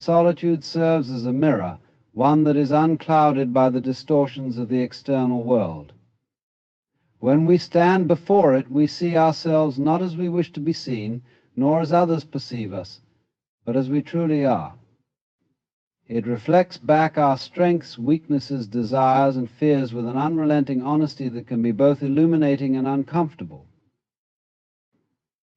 Solitude serves as a mirror, one that is unclouded by the distortions of the external world. When we stand before it, we see ourselves not as we wish to be seen, nor as others perceive us, but as we truly are. It reflects back our strengths, weaknesses, desires, and fears with an unrelenting honesty that can be both illuminating and uncomfortable.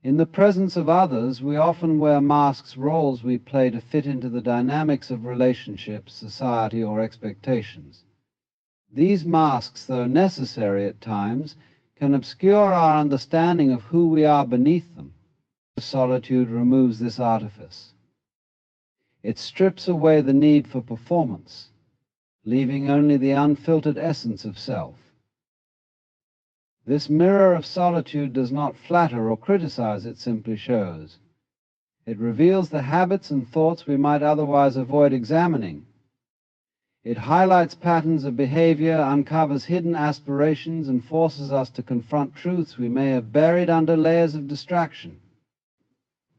In the presence of others, we often wear masks, roles we play to fit into the dynamics of relationships, society, or expectations. These masks, though necessary at times, can obscure our understanding of who we are beneath them. Solitude removes this artifice. It strips away the need for performance, leaving only the unfiltered essence of self. This mirror of solitude does not flatter or criticize, it simply shows. It reveals the habits and thoughts we might otherwise avoid examining. It highlights patterns of behavior, uncovers hidden aspirations, and forces us to confront truths we may have buried under layers of distraction.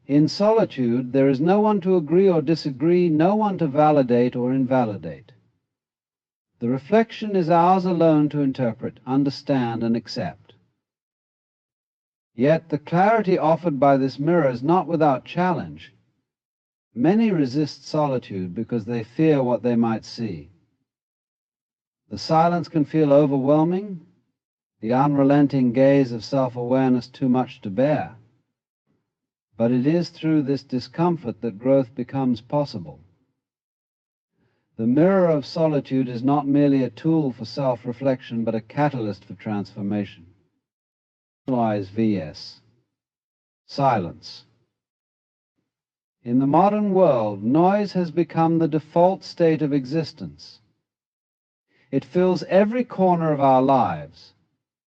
In solitude, there is no one to agree or disagree, no one to validate or invalidate. The reflection is ours alone to interpret, understand, and accept. Yet the clarity offered by this mirror is not without challenge. Many resist solitude because they fear what they might see. The silence can feel overwhelming, the unrelenting gaze of self-awareness too much to bear. But it is through this discomfort that growth becomes possible. The mirror of solitude is not merely a tool for self-reflection, but a catalyst for transformation. VS. Silence. In the modern world, noise has become the default state of existence. It fills every corner of our lives,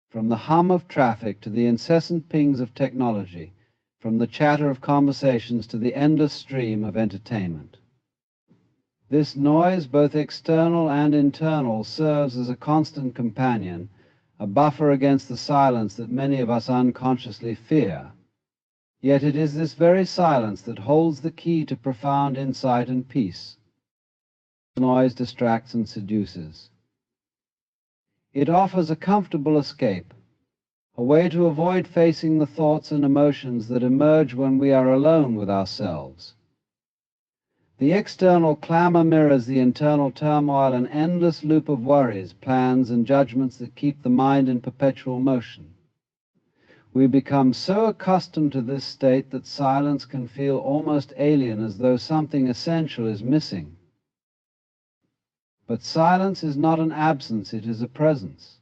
from the hum of traffic to the incessant pings of technology, from the chatter of conversations to the endless stream of entertainment. This noise, both external and internal, serves as a constant companion, a buffer against the silence that many of us unconsciously fear. Yet it is this very silence that holds the key to profound insight and peace. Noise distracts and seduces. It offers a comfortable escape, a way to avoid facing the thoughts and emotions that emerge when we are alone with ourselves. The external clamor mirrors the internal turmoil, an endless loop of worries, plans, and judgments that keep the mind in perpetual motion. We become so accustomed to this state that silence can feel almost alien, as though something essential is missing. But silence is not an absence, it is a presence.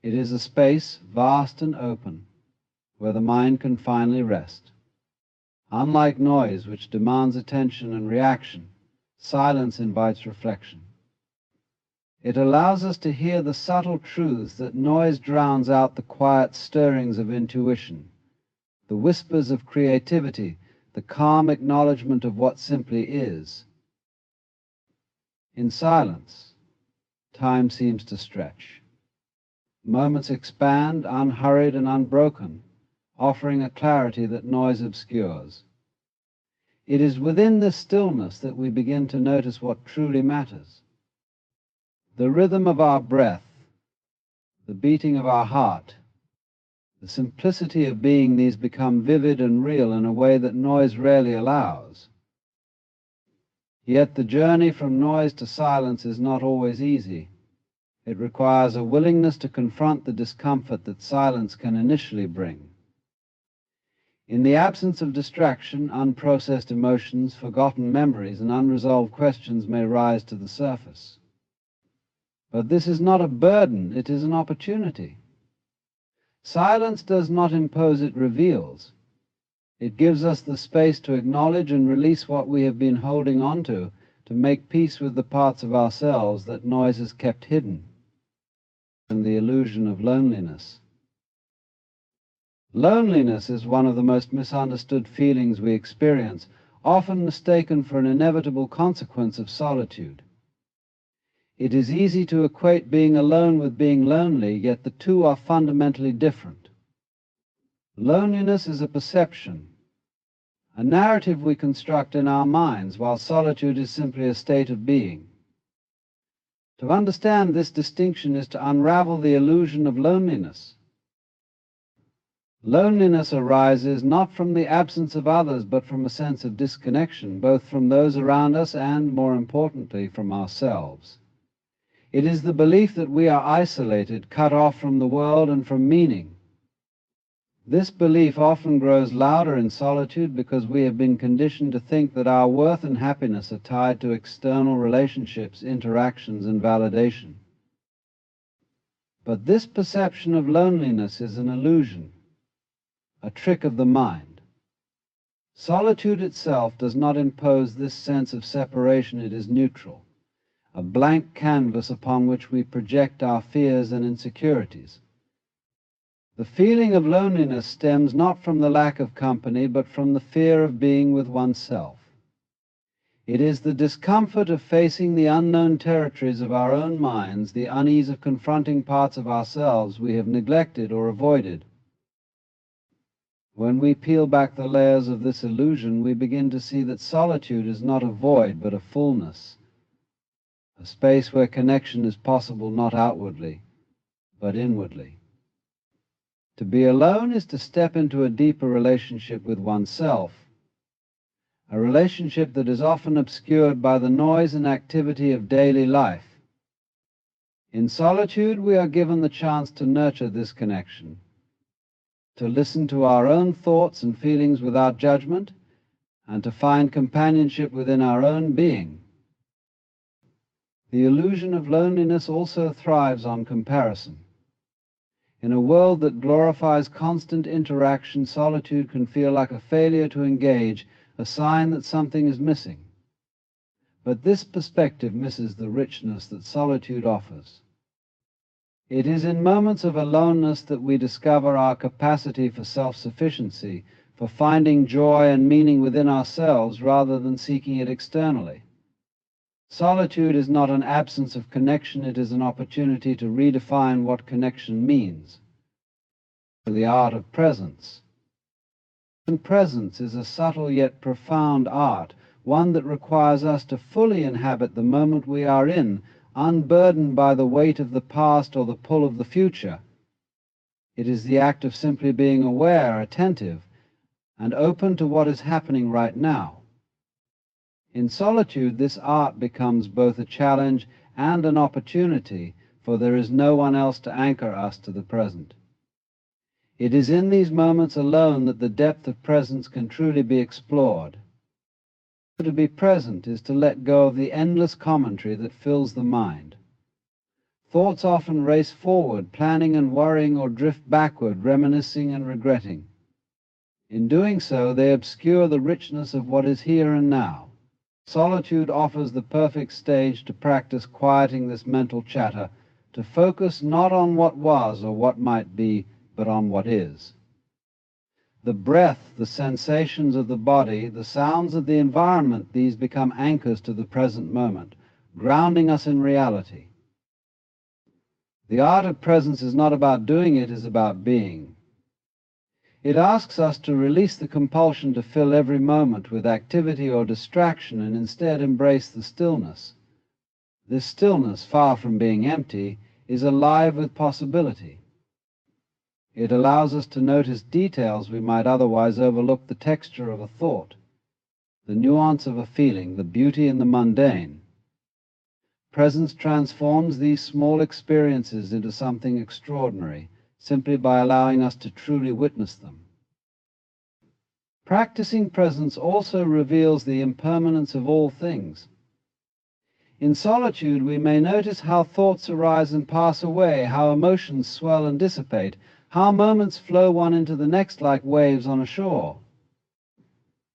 It is a space, vast and open, where the mind can finally rest. Unlike noise, which demands attention and reaction, silence invites reflection. It allows us to hear the subtle truths that noise drowns out, the quiet stirrings of intuition, the whispers of creativity, the calm acknowledgement of what simply is. In silence, time seems to stretch. Moments expand, unhurried and unbroken, offering a clarity that noise obscures. It is within this stillness that we begin to notice what truly matters. The rhythm of our breath, the beating of our heart, the simplicity of being, these become vivid and real in a way that noise rarely allows. Yet the journey from noise to silence is not always easy. It requires a willingness to confront the discomfort that silence can initially bring. In the absence of distraction, unprocessed emotions, forgotten memories, and unresolved questions may rise to the surface. But this is not a burden, it is an opportunity. Silence does not impose, it reveals. It gives us the space to acknowledge and release what we have been holding on to make peace with the parts of ourselves that noise has kept hidden, and the illusion of loneliness. Loneliness is one of the most misunderstood feelings we experience, often mistaken for an inevitable consequence of solitude. It is easy to equate being alone with being lonely, yet the two are fundamentally different. Loneliness is a perception, a narrative we construct in our minds, while solitude is simply a state of being. To understand this distinction is to unravel the illusion of loneliness. Loneliness arises not from the absence of others, but from a sense of disconnection, both from those around us and, more importantly, from ourselves. It is the belief that we are isolated, cut off from the world and from meaning. This belief often grows louder in solitude because we have been conditioned to think that our worth and happiness are tied to external relationships, interactions, and validation. But this perception of loneliness is an illusion, a trick of the mind. Solitude itself does not impose this sense of separation. It is neutral, a blank canvas upon which we project our fears and insecurities. The feeling of loneliness stems not from the lack of company, but from the fear of being with oneself. It is the discomfort of facing the unknown territories of our own minds, the unease of confronting parts of ourselves we have neglected or avoided. When we peel back the layers of this illusion, we begin to see that solitude is not a void, but a fullness, a space where connection is possible not outwardly, but inwardly. To be alone is to step into a deeper relationship with oneself, a relationship that is often obscured by the noise and activity of daily life. In solitude, we are given the chance to nurture this connection, to listen to our own thoughts and feelings without judgment, and to find companionship within our own being. The illusion of loneliness also thrives on comparison. In a world that glorifies constant interaction, solitude can feel like a failure to engage, a sign that something is missing. But this perspective misses the richness that solitude offers. It is in moments of aloneness that we discover our capacity for self-sufficiency, for finding joy and meaning within ourselves rather than seeking it externally. Solitude is not an absence of connection, it is an opportunity to redefine what connection means. The art of presence. And presence is a subtle yet profound art, one that requires us to fully inhabit the moment we are in, unburdened by the weight of the past or the pull of the future. It is the act of simply being aware, attentive, and open to what is happening right now. In solitude, this art becomes both a challenge and an opportunity, for there is no one else to anchor us to the present. It is in these moments alone that the depth of presence can truly be explored. To be present is to let go of the endless commentary that fills the mind. Thoughts often race forward, planning and worrying, or drift backward, reminiscing and regretting. In doing so, they obscure the richness of what is here and now. Solitude offers the perfect stage to practice quieting this mental chatter, to focus not on what was or what might be, but on what is. The breath, the sensations of the body, the sounds of the environment, these become anchors to the present moment, grounding us in reality. The art of presence is not about doing, it is about being. It asks us to release the compulsion to fill every moment with activity or distraction and instead embrace the stillness. This stillness, far from being empty, is alive with possibility. It allows us to notice details we might otherwise overlook: the texture of a thought, the nuance of a feeling, the beauty in the mundane. Presence transforms these small experiences into something extraordinary, simply by allowing us to truly witness them. Practicing presence also reveals the impermanence of all things. In solitude, we may notice how thoughts arise and pass away, how emotions swell and dissipate, how moments flow one into the next like waves on a shore.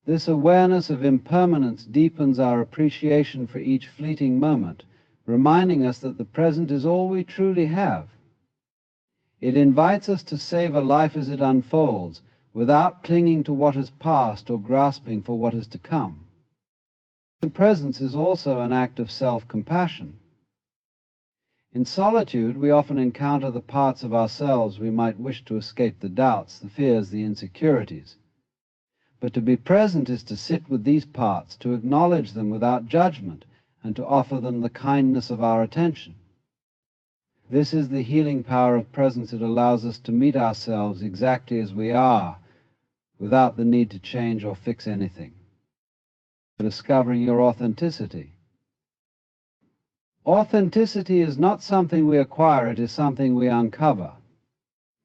This awareness of impermanence deepens our appreciation for each fleeting moment, reminding us that the present is all we truly have. It invites us to savor life as it unfolds, without clinging to what has passed or grasping for what is to come. The presence is also an act of self-compassion. In solitude, we often encounter the parts of ourselves we might wish to escape: the doubts, the fears, the insecurities. But to be present is to sit with these parts, to acknowledge them without judgment, and to offer them the kindness of our attention. This is the healing power of presence. It allows us to meet ourselves exactly as we are, without the need to change or fix anything. Discovering your authenticity. Authenticity is not something we acquire, it is something we uncover.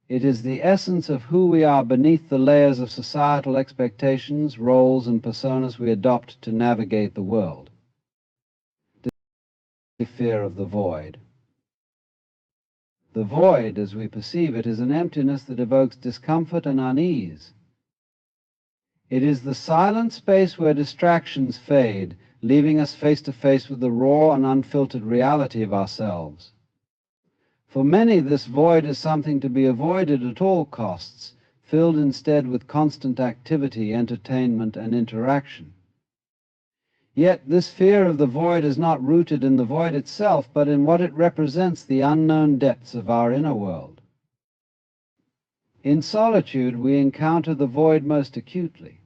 It is the essence of who we are beneath the layers of societal expectations, roles, and personas we adopt to navigate the world. The fear of the void. The void, as we perceive it, is an emptiness that evokes discomfort and unease. It is the silent space where distractions fade, leaving us face to face with the raw and unfiltered reality of ourselves. For many, this void is something to be avoided at all costs, filled instead with constant activity, entertainment, and interaction. Yet this fear of the void is not rooted in the void itself, but in what it represents, the unknown depths of our inner world. In solitude, we encounter the void most acutely.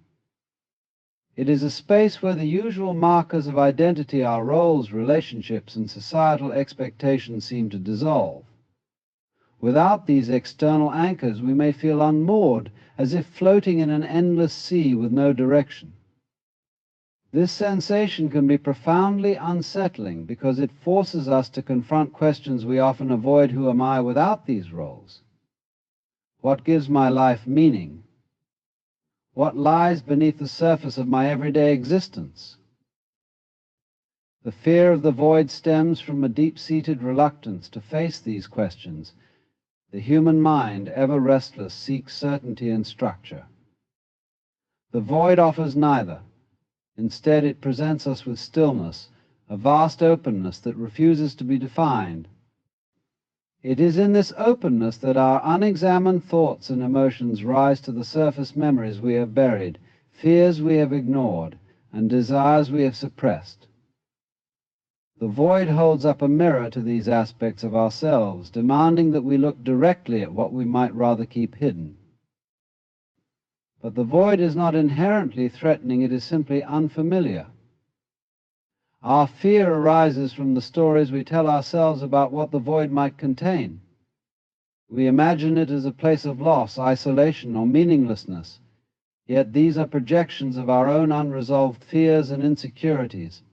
It is a space where the usual markers of identity, our roles, relationships, and societal expectations seem to dissolve. Without these external anchors, we may feel unmoored, as if floating in an endless sea with no direction. This sensation can be profoundly unsettling because it forces us to confront questions we often avoid. Who am I without these roles? What gives my life meaning? What lies beneath the surface of my everyday existence? The fear of the void stems from a deep-seated reluctance to face these questions. The human mind, ever restless, seeks certainty and structure. The void offers neither. Instead, it presents us with stillness, a vast openness that refuses to be defined. It is in this openness that our unexamined thoughts and emotions rise to the surface, memories we have buried, fears we have ignored, and desires we have suppressed. The void holds up a mirror to these aspects of ourselves, demanding that we look directly at what we might rather keep hidden. But the void is not inherently threatening, it is simply unfamiliar. Our fear arises from the stories we tell ourselves about what the void might contain. We imagine it as a place of loss, isolation, or meaninglessness, yet these are projections of our own unresolved fears and insecurities.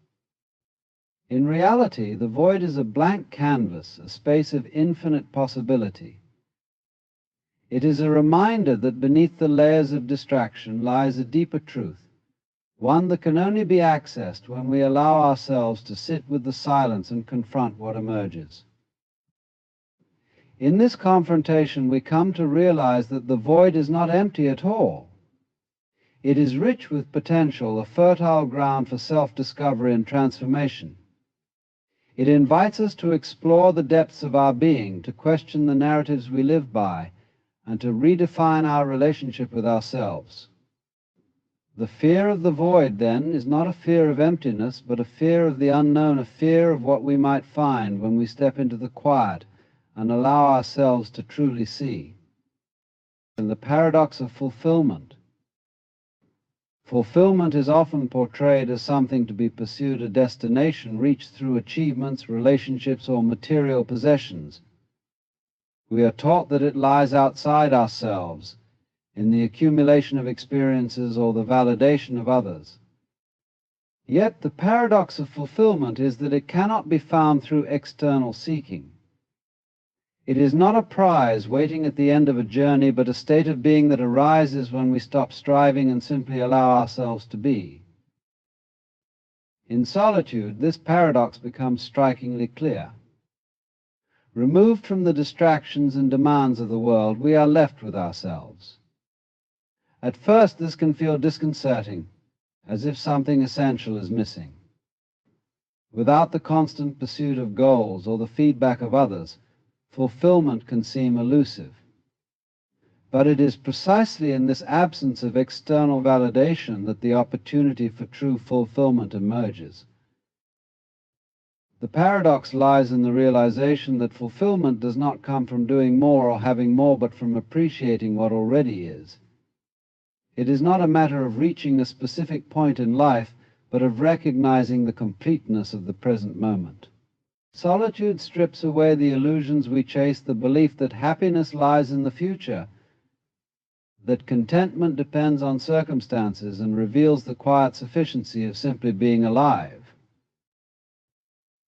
In reality, the void is a blank canvas, a space of infinite possibility. It is a reminder that beneath the layers of distraction lies a deeper truth, one that can only be accessed when we allow ourselves to sit with the silence and confront what emerges. In this confrontation, we come to realize that the void is not empty at all. It is rich with potential, a fertile ground for self-discovery and transformation. It invites us to explore the depths of our being, to question the narratives we live by, and to redefine our relationship with ourselves. The fear of the void, then, is not a fear of emptiness, but a fear of the unknown, a fear of what we might find when we step into the quiet and allow ourselves to truly see. And the paradox of fulfillment. Fulfillment is often portrayed as something to be pursued, a destination reached through achievements, relationships, or material possessions. We are taught that it lies outside ourselves, in the accumulation of experiences or the validation of others. Yet the paradox of fulfillment is that it cannot be found through external seeking. It is not a prize waiting at the end of a journey, but a state of being that arises when we stop striving and simply allow ourselves to be. In solitude, this paradox becomes strikingly clear. Removed from the distractions and demands of the world, we are left with ourselves. At first, this can feel disconcerting, as if something essential is missing. Without the constant pursuit of goals or the feedback of others, fulfillment can seem elusive. But it is precisely in this absence of external validation that the opportunity for true fulfillment emerges. The paradox lies in the realization that fulfillment does not come from doing more or having more, but from appreciating what already is. It is not a matter of reaching a specific point in life, but of recognizing the completeness of the present moment. Solitude strips away the illusions we chase, the belief that happiness lies in the future, that contentment depends on circumstances, and reveals the quiet sufficiency of simply being alive.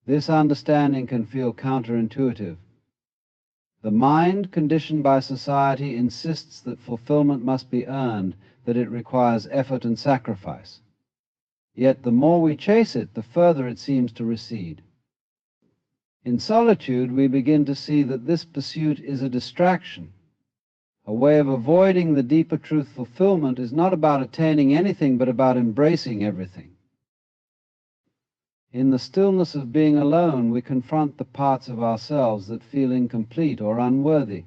This understanding can feel counterintuitive. The mind, conditioned by society, insists that fulfillment must be earned, that it requires effort and sacrifice. Yet the more we chase it, the further it seems to recede. In solitude, we begin to see that this pursuit is a distraction, a way of avoiding the deeper truth. Fulfillment is not about attaining anything, but about embracing everything. In the stillness of being alone, we confront the parts of ourselves that feel incomplete or unworthy.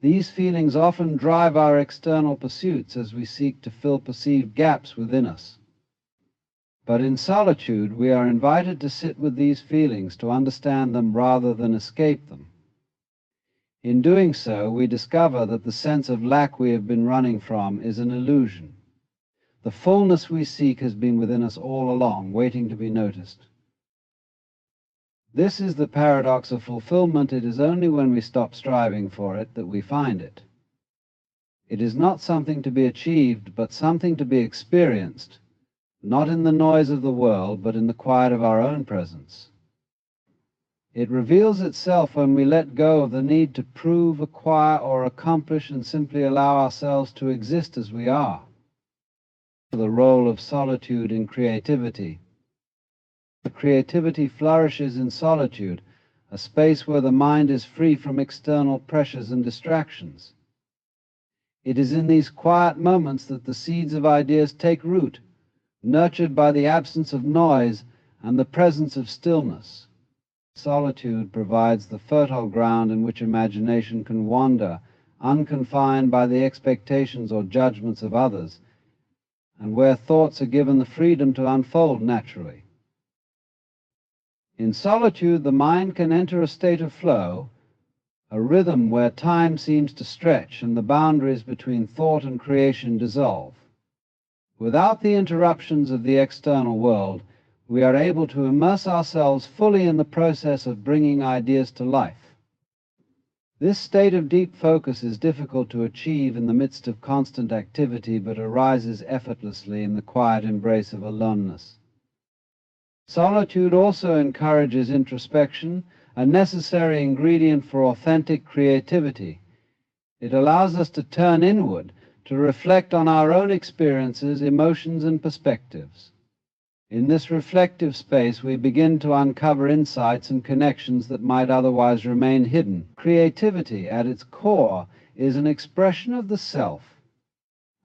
These feelings often drive our external pursuits as we seek to fill perceived gaps within us. But in solitude, we are invited to sit with these feelings, to understand them rather than escape them. In doing so, we discover that the sense of lack we have been running from is an illusion. The fullness we seek has been within us all along, waiting to be noticed. This is the paradox of fulfillment. It is only when we stop striving for it that we find it. It is not something to be achieved, but something to be experienced, not in the noise of the world, but in the quiet of our own presence. It reveals itself when we let go of the need to prove, acquire, or accomplish, and simply allow ourselves to exist as we are. The role of solitude in creativity. Creativity flourishes in solitude, a space where the mind is free from external pressures and distractions. It is in these quiet moments that the seeds of ideas take root, nurtured by the absence of noise and the presence of stillness. Solitude provides the fertile ground in which imagination can wander, unconfined by the expectations or judgments of others, and where thoughts are given the freedom to unfold naturally. In solitude, the mind can enter a state of flow, a rhythm where time seems to stretch and the boundaries between thought and creation dissolve. Without the interruptions of the external world, we are able to immerse ourselves fully in the process of bringing ideas to life. This state of deep focus is difficult to achieve in the midst of constant activity, but arises effortlessly in the quiet embrace of aloneness. Solitude also encourages introspection, a necessary ingredient for authentic creativity. It allows us to turn inward, to reflect on our own experiences, emotions, and perspectives. In this reflective space, we begin to uncover insights and connections that might otherwise remain hidden. Creativity, at its core, is an expression of the self,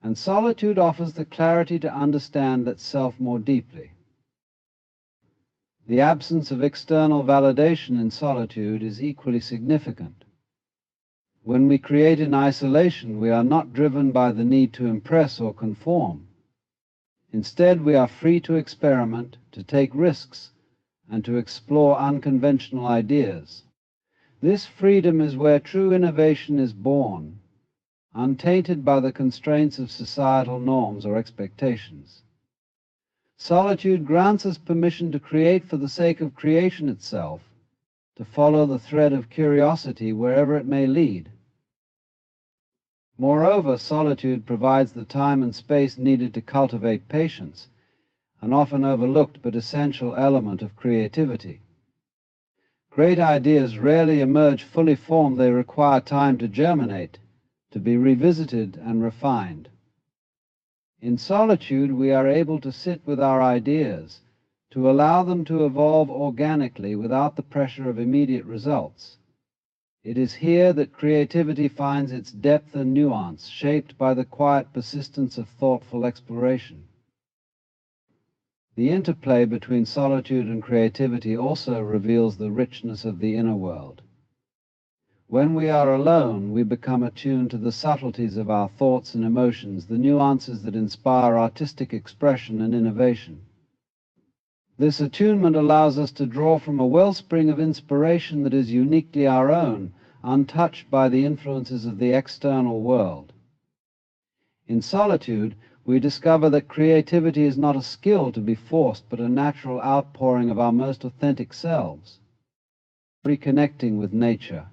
and solitude offers the clarity to understand that self more deeply. The absence of external validation in solitude is equally significant. When we create in isolation, we are not driven by the need to impress or conform. Instead, we are free to experiment, to take risks, and to explore unconventional ideas. This freedom is where true innovation is born, untainted by the constraints of societal norms or expectations. Solitude grants us permission to create for the sake of creation itself, to follow the thread of curiosity wherever it may lead. Moreover, solitude provides the time and space needed to cultivate patience, an often overlooked but essential element of creativity. Great ideas rarely emerge fully formed. They require time to germinate, to be revisited and refined. In solitude, we are able to sit with our ideas, to allow them to evolve organically without the pressure of immediate results. It is here that creativity finds its depth and nuance, shaped by the quiet persistence of thoughtful exploration. The interplay between solitude and creativity also reveals the richness of the inner world. When we are alone, we become attuned to the subtleties of our thoughts and emotions, the nuances that inspire artistic expression and innovation. This attunement allows us to draw from a wellspring of inspiration that is uniquely our own, untouched by the influences of the external world. In solitude, we discover that creativity is not a skill to be forced, but a natural outpouring of our most authentic selves. Reconnecting with nature.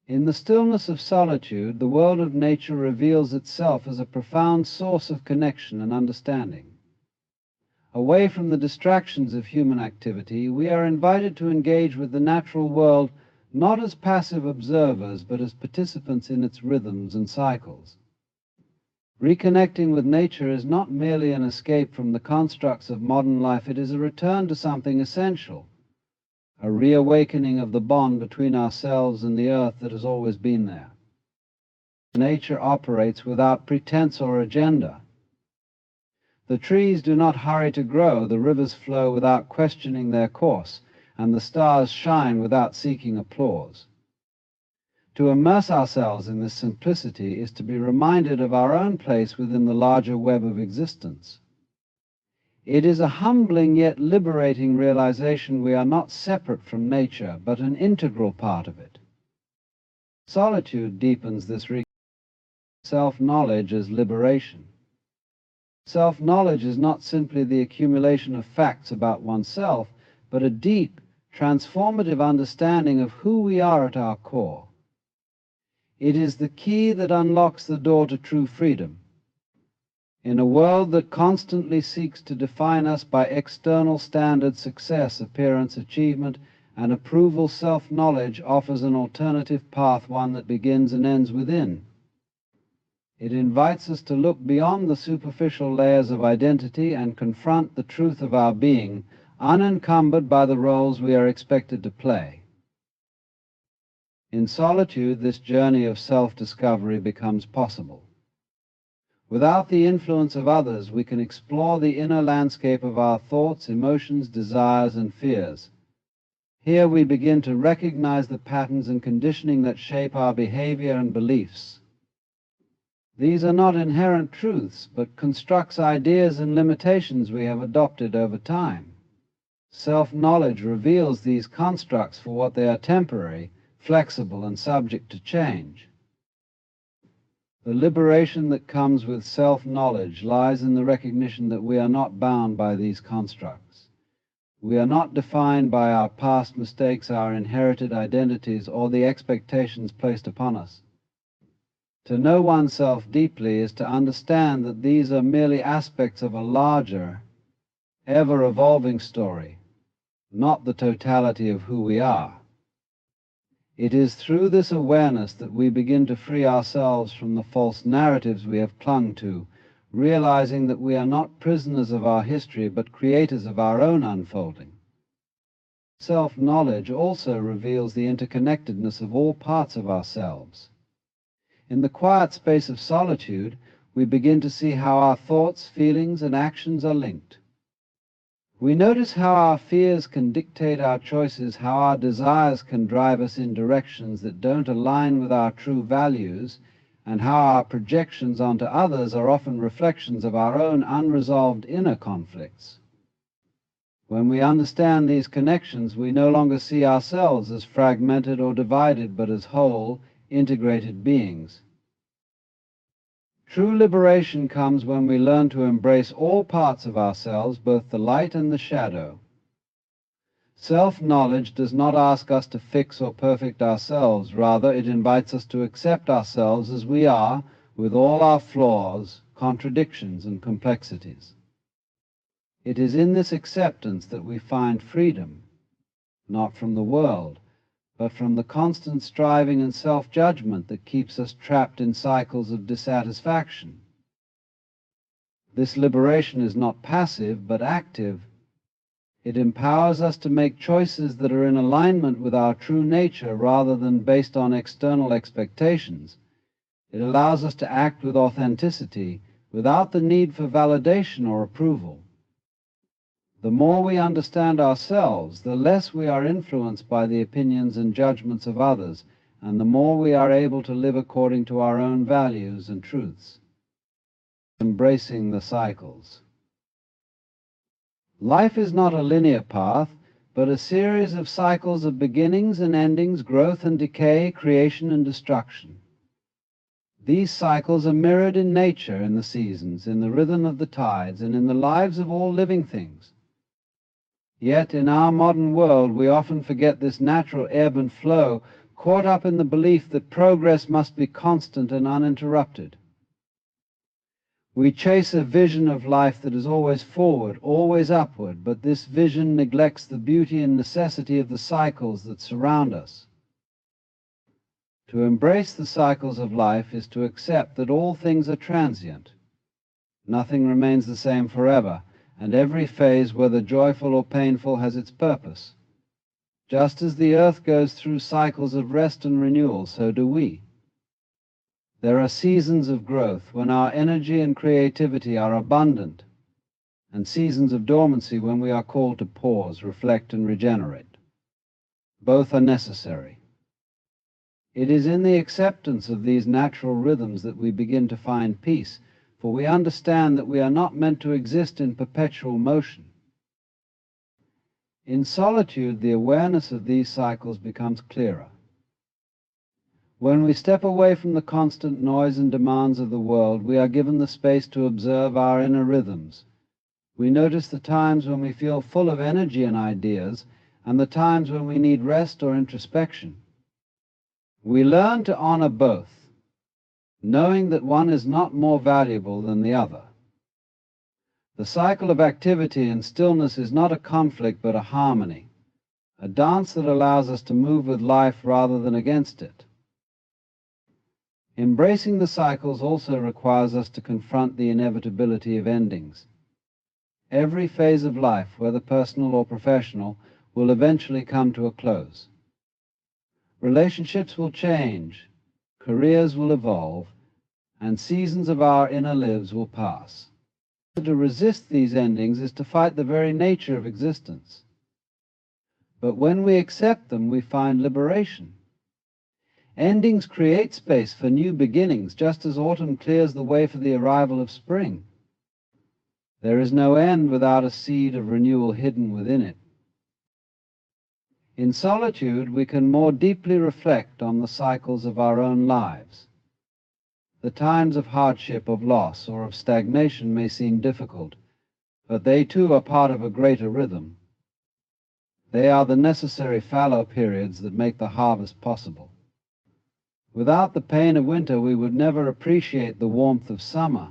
In the stillness of solitude, the world of nature reveals itself as a profound source of connection and understanding. Away from the distractions of human activity, we are invited to engage with the natural world not as passive observers, but as participants in its rhythms and cycles. Reconnecting with nature is not merely an escape from the constructs of modern life, it is a return to something essential, a reawakening of the bond between ourselves and the earth that has always been there. Nature operates without pretense or agenda. The trees do not hurry to grow, the rivers flow without questioning their course, and the stars shine without seeking applause. To immerse ourselves in this simplicity is to be reminded of our own place within the larger web of existence. It is a humbling yet liberating realization we are not separate from nature, but an integral part of it. Solitude deepens this self-knowledge as liberation. Self-knowledge is not simply the accumulation of facts about oneself, but a deep, transformative understanding of who we are at our core. It is the key that unlocks the door to true freedom. In a world that constantly seeks to define us by external standards, success, appearance, achievement, and approval, self-knowledge offers an alternative path, one that begins and ends within. It invites us to look beyond the superficial layers of identity and confront the truth of our being, unencumbered by the roles we are expected to play. In solitude, this journey of self-discovery becomes possible. Without the influence of others, we can explore the inner landscape of our thoughts, emotions, desires, and fears. Here we begin to recognize the patterns and conditioning that shape our behavior and beliefs. These are not inherent truths, but constructs, ideas, and limitations we have adopted over time. Self-knowledge reveals these constructs for what they are: temporary, flexible, and subject to change. The liberation that comes with self-knowledge lies in the recognition that we are not bound by these constructs. We are not defined by our past mistakes, our inherited identities, or the expectations placed upon us. To know oneself deeply is to understand that these are merely aspects of a larger, ever-evolving story, not the totality of who we are. It is through this awareness that we begin to free ourselves from the false narratives we have clung to, realizing that we are not prisoners of our history, but creators of our own unfolding. Self-knowledge also reveals the interconnectedness of all parts of ourselves. In the quiet space of solitude, we begin to see how our thoughts, feelings, and actions are linked. We notice how our fears can dictate our choices, how our desires can drive us in directions that don't align with our true values, and how our projections onto others are often reflections of our own unresolved inner conflicts. When we understand these connections, we no longer see ourselves as fragmented or divided, but as whole, integrated beings. True liberation comes when we learn to embrace all parts of ourselves, both the light and the shadow. Self-knowledge does not ask us to fix or perfect ourselves. Rather, it invites us to accept ourselves as we are, with all our flaws, contradictions, and complexities. It is in this acceptance that we find freedom, not from the world, but from the constant striving and self-judgment that keeps us trapped in cycles of dissatisfaction. This liberation is not passive, but active. It empowers us to make choices that are in alignment with our true nature rather than based on external expectations. It allows us to act with authenticity, without the need for validation or approval. The more we understand ourselves, the less we are influenced by the opinions and judgments of others, and the more we are able to live according to our own values and truths. Embracing the cycles. Life is not a linear path, but a series of cycles of beginnings and endings, growth and decay, creation and destruction. These cycles are mirrored in nature, in the seasons, in the rhythm of the tides, and in the lives of all living things. Yet in our modern world we often forget this natural ebb and flow, caught up in the belief that progress must be constant and uninterrupted. We chase a vision of life that is always forward, always upward, but this vision neglects the beauty and necessity of the cycles that surround us. To embrace the cycles of life is to accept that all things are transient. Nothing remains the same forever, and every phase, whether joyful or painful, has its purpose. Just as the earth goes through cycles of rest and renewal, so do we. There are seasons of growth when our energy and creativity are abundant, and seasons of dormancy when we are called to pause, reflect, and regenerate. Both are necessary. It is in the acceptance of these natural rhythms that we begin to find peace, for we understand that we are not meant to exist in perpetual motion. In solitude, the awareness of these cycles becomes clearer. When we step away from the constant noise and demands of the world, we are given the space to observe our inner rhythms. We notice the times when we feel full of energy and ideas, and the times when we need rest or introspection. We learn to honor both, knowing that one is not more valuable than the other. The cycle of activity and stillness is not a conflict but a harmony, a dance that allows us to move with life rather than against it. Embracing the cycles also requires us to confront the inevitability of endings. Every phase of life, whether personal or professional, will eventually come to a close. Relationships will change, careers will evolve, and seasons of our inner lives will pass. To resist these endings is to fight the very nature of existence. But when we accept them, we find liberation. Endings create space for new beginnings, just as autumn clears the way for the arrival of spring. There is no end without a seed of renewal hidden within it. In solitude, we can more deeply reflect on the cycles of our own lives. The times of hardship, of loss, or of stagnation may seem difficult, but they too are part of a greater rhythm. They are the necessary fallow periods that make the harvest possible. Without the pain of winter, we would never appreciate the warmth of summer.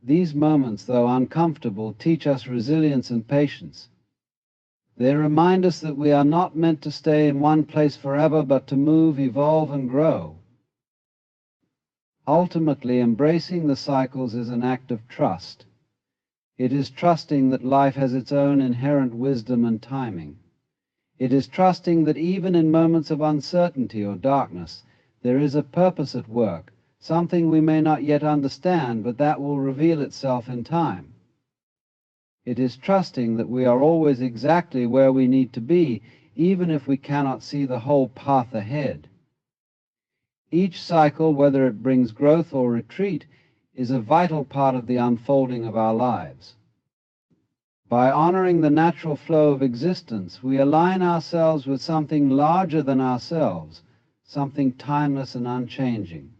These moments, though uncomfortable, teach us resilience and patience. They remind us that we are not meant to stay in one place forever, but to move, evolve, and grow. Ultimately, embracing the cycles is an act of trust. It is trusting that life has its own inherent wisdom and timing. It is trusting that even in moments of uncertainty or darkness, there is a purpose at work, something we may not yet understand, but that will reveal itself in time. It is trusting that we are always exactly where we need to be, even if we cannot see the whole path ahead. Each cycle, whether it brings growth or retreat, is a vital part of the unfolding of our lives. By honoring the natural flow of existence, we align ourselves with something larger than ourselves, something timeless and unchanging.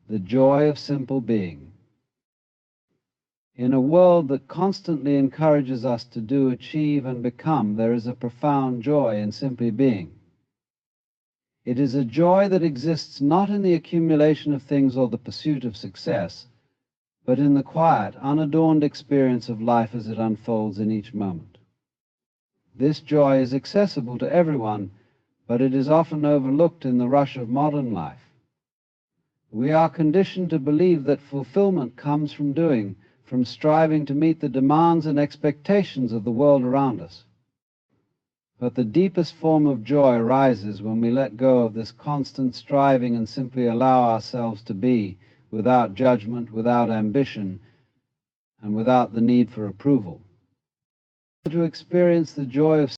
The joy of simple being. In a world that constantly encourages us to do, achieve, and become, there is a profound joy in simply being. It is a joy that exists not in the accumulation of things or the pursuit of success, but in the quiet, unadorned experience of life as it unfolds in each moment. This joy is accessible to everyone, but it is often overlooked in the rush of modern life. We are conditioned to believe that fulfillment comes from doing, from striving to meet the demands and expectations of the world around us. But the deepest form of joy arises when we let go of this constant striving and simply allow ourselves to be, without judgment, without ambition, and without the need for approval. To experience the joy of